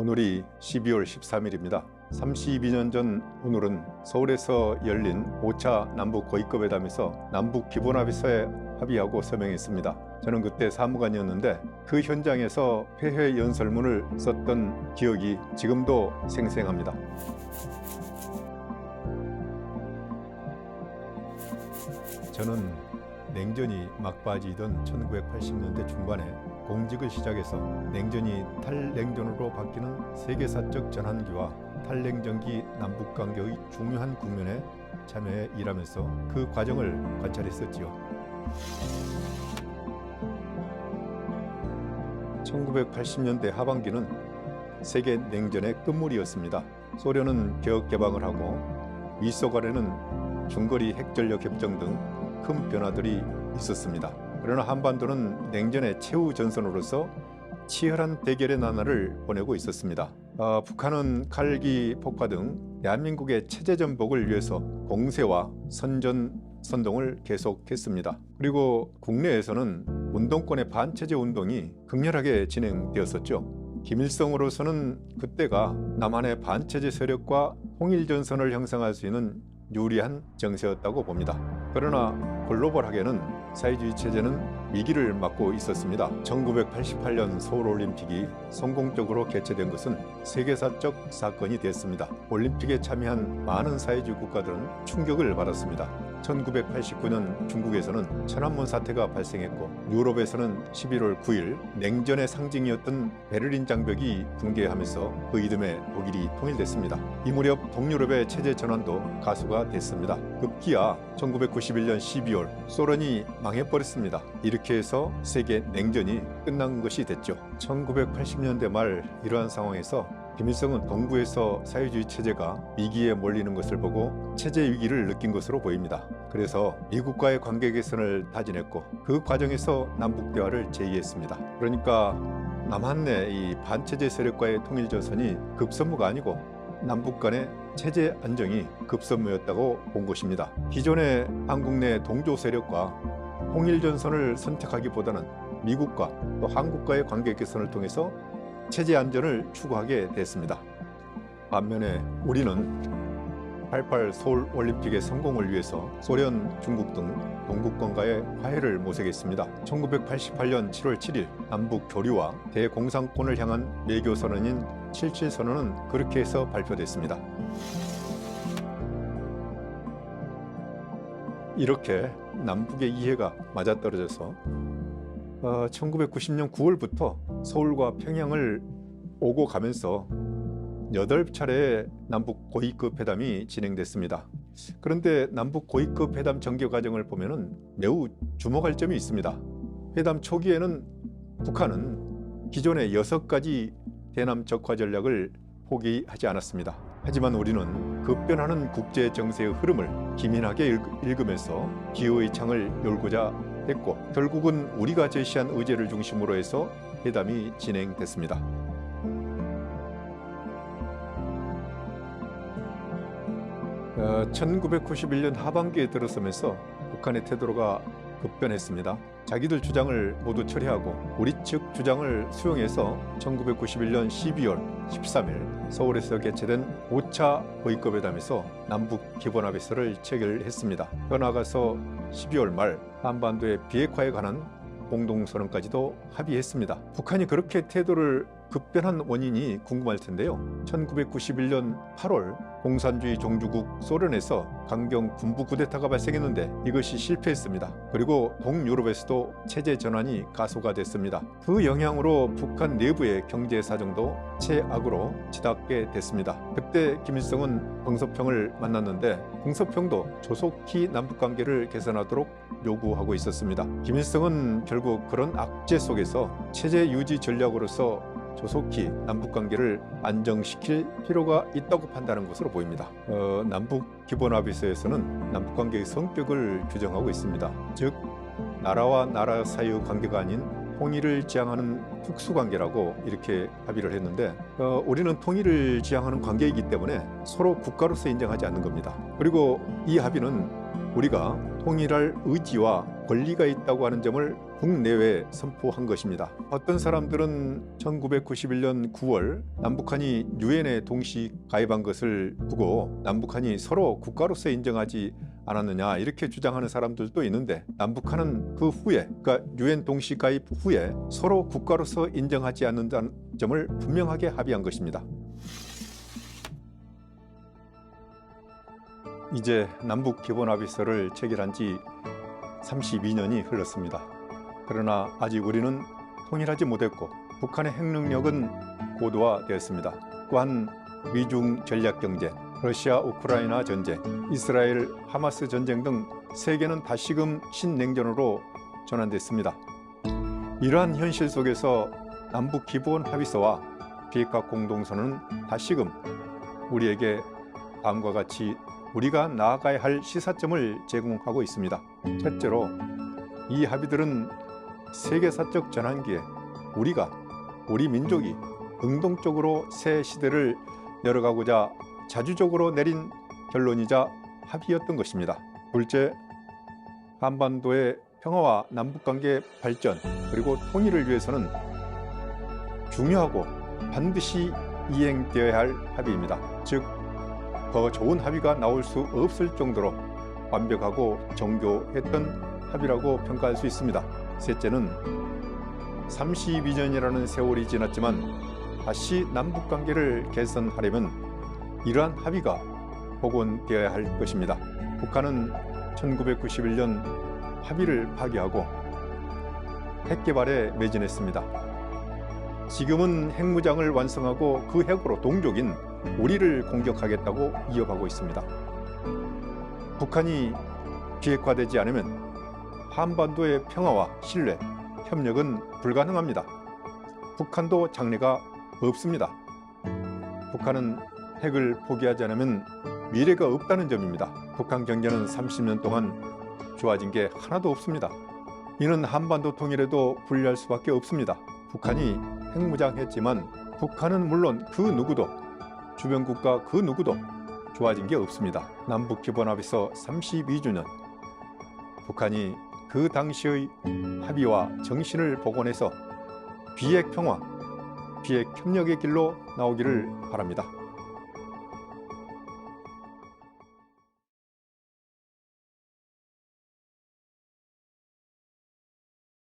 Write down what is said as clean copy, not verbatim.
오늘이 12월 13일입니다. 32년 전 오늘은 서울에서 열린 5차 남북 고위급회담에서 남북 기본합의서에 합의하고 서명했습니다. 저는 그때 사무관이었는데 그 현장에서 폐회 연설문을 썼던 기억이 지금도 생생합니다. 저는 냉전이 막바지이던 1980년대 중반에 공직을 시작해서 냉전이 탈냉전으로 바뀌는 세계사적 전환기와 탈냉전기 남북관계의 중요한 국면에 참여해 일하면서 그 과정을 관찰했었지요. 1980년대 하반기는 세계 냉전의 끝물이었습니다. 소련은 개혁 개방을 하고 미소 간에는 중거리 핵전력 협정 등 큰 변화들이 있었습니다. 그러나 한반도는 냉전의 최후 전선으로서 치열한 대결의 나날을 보내고 있었습니다. 북한은 칼기 폭파 등 대한민국의 체제 전복을 위해서 공세와 선전 선동을 계속했습니다. 그리고 국내에서는 운동권의 반체제 운동이 극렬하게 진행되었었죠. 김일성으로서는 그때가 남한의 반체제 세력과 통일전선을 형성할 수 있는 유리한 정세였다고 봅니다. 그러나 글로벌하게는 사회주의 체제는 위기를 맞고 있었습니다. 1988년 서울올림픽이 성공적으로 개최된 것은 세계사적 사건이 됐습니다. 올림픽에 참여한 많은 사회주의 국가들은 충격을 받았습니다. 1989년 중국에서는 천안문 사태가 발생했고 유럽에서는 11월 9일 냉전의 상징이었던 베를린 장벽이 붕괴하면서 그 이듬해 독일이 통일됐습니다. 이 무렵 동유럽의 체제 전환도 가수가 됐습니다. 급기야 1991년 12월 소련이 망해버렸습니다. 이렇게 해서 세계 냉전이 끝난 것이 됐죠. 1980년대 말 이러한 상황에서 김일성은 동부에서 사회주의 체제가 위기에 몰리는 것을 보고 체제 위기를 느낀 것으로 보입니다. 그래서 미국과의 관계 개선을 다짐했고 그 과정에서 남북 대화를 제의했습니다. 그러니까 남한 내 이 반체제 세력과의 통일전선이 급선무가 아니고 남북 간의 체제 안정이 급선무였다고 본 것입니다. 기존의 한국 내 동조 세력과 통일전선을 선택하기보다는 미국과 또 한국과의 관계 개선을 통해서 체제 안전을 추구하게 됐습니다. 반면에 우리는 88 서울 올림픽의 성공을 위해서 소련, 중국 등 동북권과의 화해를 모색했습니다. 1988년 7월 7일 남북 교류와 대공산권을 향한 외교 선언인 77 선언은 그렇게 해서 발표됐습니다. 이렇게 남북의 이해가 맞아떨어져서 1990년 9월부터 서울과 평양을 오고 가면서 8차례의 남북 고위급 회담이 진행됐습니다. 그런데 남북 고위급 회담 전개 과정을 보면은 매우 주목할 점이 있습니다. 회담 초기에는 북한은 기존의 6가지 대남 적화 전략을 포기하지 않았습니다. 하지만 우리는 급변하는 국제 정세의 흐름을 기민하게 읽으면서 기회의 창을 열고자 했고 결국은 우리가 제시한 의제를 중심으로 해서 회담이 진행됐습니다. 어, 1991년 하반기에 들어서면서 북한의 태도가 급변했습니다. 자기들 주장을 모두 철회하고 우리 측 주장을 수용해서 1991년 12월 13일 서울에서 개최된 5차 고위급 회담에서 남북 기본합의서를 체결했습니다. 더 나아가서 12월 말 한반도의 비핵화에 관한 공동선언까지도 합의했습니다. 북한이 그렇게 태도를 급변한 원인이 궁금할 텐데요. 1991년 8월 공산주의 종주국 소련에서 강경 군부 쿠데타가 발생했는데 이것이 실패했습니다. 그리고 동유럽에서도 체제 전환이 가소가 됐습니다. 그 영향으로 북한 내부의 경제 사정도 최악으로 치닫게 됐습니다. 그때 김일성은 덩소평을 만났는데 덩소평도 조속히 남북관계를 개선하도록 요구하고 있었습니다. 김일성은 결국 그런 악재 속에서 체제 유지 전략으로서 조속히 남북관계를 안정시킬 필요가 있다고 판단하는 것으로 보입니다. 남북 기본합의서에서는 남북관계의 성격을 규정하고 있습니다. 즉 나라와 나라 사이의 관계가 아닌 통일을 지향하는 특수관계라고 이렇게 합의를 했는데 우리는 통일을 지향하는 관계이기 때문에 서로 국가로서 인정하지 않는 겁니다. 그리고 이 합의는 우리가 통일할 의지와 권리가 있다고 하는 점을 국내외에 선포한 것입니다. 어떤 사람들은 1991년 9월 남북한이 유엔에 동시 가입한 것을 두고 남북한이 서로 국가로서 인정하지 않았느냐 이렇게 주장하는 사람들도 있는데, 남북한은 그 후에, 그러니까 유엔 동시 가입 후에 서로 국가로서 인정하지 않는다는 점을 분명하게 합의한 것입니다. 이제 남북기본합의서를 체결한 지 32년이 흘렀습니다. 그러나 아직 우리는 통일하지 못했고 북한의 핵능력은 고도화되었습니다. 또한 미중 전략경제, 러시아 우크라이나 전쟁, 이스라엘 하마스 전쟁 등 세계는 다시금 신냉전으로 전환됐습니다. 이러한 현실 속에서 남북기본합의서와 비핵화 공동선언은 다시금 우리에게 다음과 같이 우리가 나아가야 할 시사점을 제공하고 있습니다. 첫째로, 이 합의들은 세계사적 전환기에 우리 민족이 능동적으로 새 시대를 열어가고자 자주적으로 내린 결론이자 합의였던 것입니다. 둘째, 한반도의 평화와 남북관계 발전 그리고 통일을 위해서는 중요하고 반드시 이행되어야 할 합의입니다. 즉, 더 좋은 합의가 나올 수 없을 정도로 완벽하고 정교했던 합의라고 평가할 수 있습니다. 셋째는 32년이라는 세월이 지났지만 다시 남북관계를 개선하려면 이러한 합의가 복원되어야 할 것입니다. 북한은 1991년 합의를 파기하고 핵개발에 매진했습니다. 지금은 핵무장을 완성하고 그 핵으로 동족인 우리를 공격하겠다고 이어가고 있습니다. 북한이 비핵화되지 않으면 한반도의 평화와 신뢰, 협력은 불가능합니다. 북한도 장래가 없습니다. 북한은 핵을 포기하지 않으면 미래가 없다는 점입니다. 북한 경제는 30년 동안 좋아진 게 하나도 없습니다. 이는 한반도 통일에도 불리할 수밖에 없습니다. 북한이 핵무장했지만 북한은 물론 그 누구도, 주변 국가 그 누구도 좋아진 게 없습니다. 남북기본합의서 32주년, 북한이 그 당시의 합의와 정신을 복원해서 비핵 평화, 비핵 협력의 길로 나오기를 바랍니다.